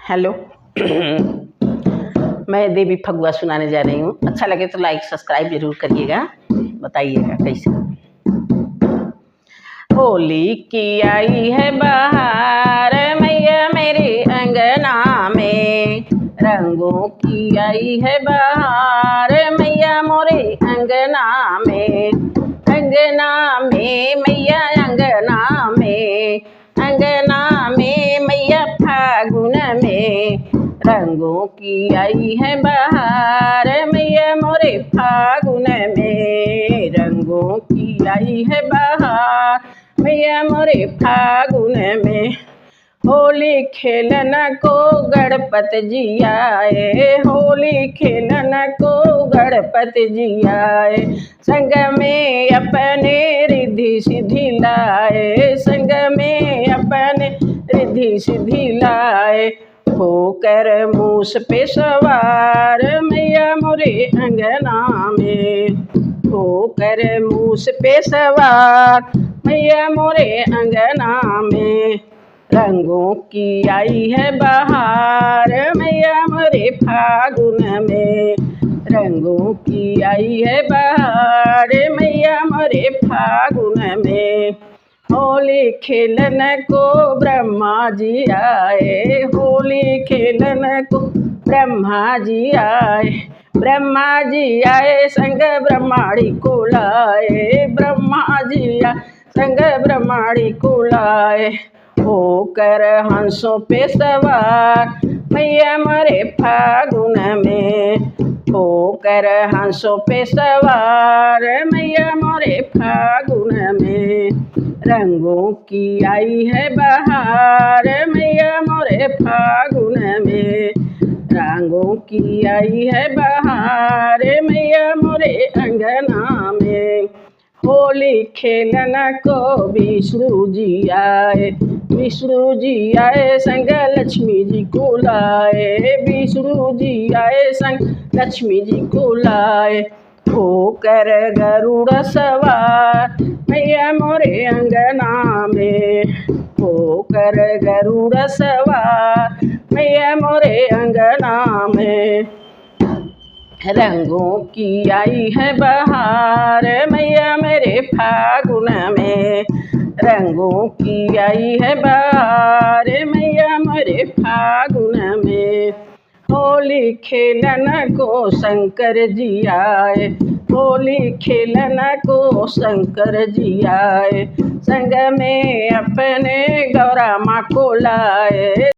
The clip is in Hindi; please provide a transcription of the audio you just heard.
हेलो। मैं देवी फगुआ सुनाने जा रही हूँ। अच्छा लगे तो लाइक सब्सक्राइब जरूर करिएगा, बताइएगा कैसे। होली की आई है बहार मैया मेरे अंगना में, रंगों की आई है बहार मैया मोरे अंगना में। अंगना में मैया अंगना में, अंगना में मैया फागुन में, रंगों की आई है बहार मैया मोरे फागुन में। रंगों की आई है बहार मैया मोरे फागुन में। होली खेलन को गणपति जी आए, होली खेलन को गणपति जी आए। संग में अपने रिद्धि सिद्धि लाए, संग में अपने रिद्धि सिद्धि लाए। होकर मूस पे सवार मैया मोरे अंगना में, होकर मूस पे सवार मैया मोरे अंगना में। रंगों की आई है बहार मैया मोरे फागुन में, रंगों की आई है बहार मैया मोरे फागुन में। होली खेलन को ब्रह्मा जी आए, होली खेलन को ब्रह्मा जी आए। ब्रह्मा जी आए संग ब्रह्माणी को लाए, ब्रह्मा जी आए संग ब्रह्माणी को लाए। होकर हंसों पे सवार मैया मोरे फागुन में, होकर हंसों पे सवार मैया मोरे फागुन में। रंगों की आई है बहार मैया मोरे फागुन में, रंगों की आई है बहार मैया मोरे अंगना में। होली खेलन को विष्णु जी आए, विष्णु जी आए संग लक्ष्मी जी को लाए, विष्णु जी आए संग लक्ष्मी जी को लाए। होकर गरुड़ सवार मैया मोरे अंगना में, होकर गरुड़ सवार मैया मोरे अंगना में। रंगों की आई है बहार मैया मेरे फागुन में, रंगों की आई है बहार मैया मेरे फागुन में। होली खेलन को शंकर जी आए, होली खेलन को शंकर जी आए। संग में अपने गौरा माँ को लाए।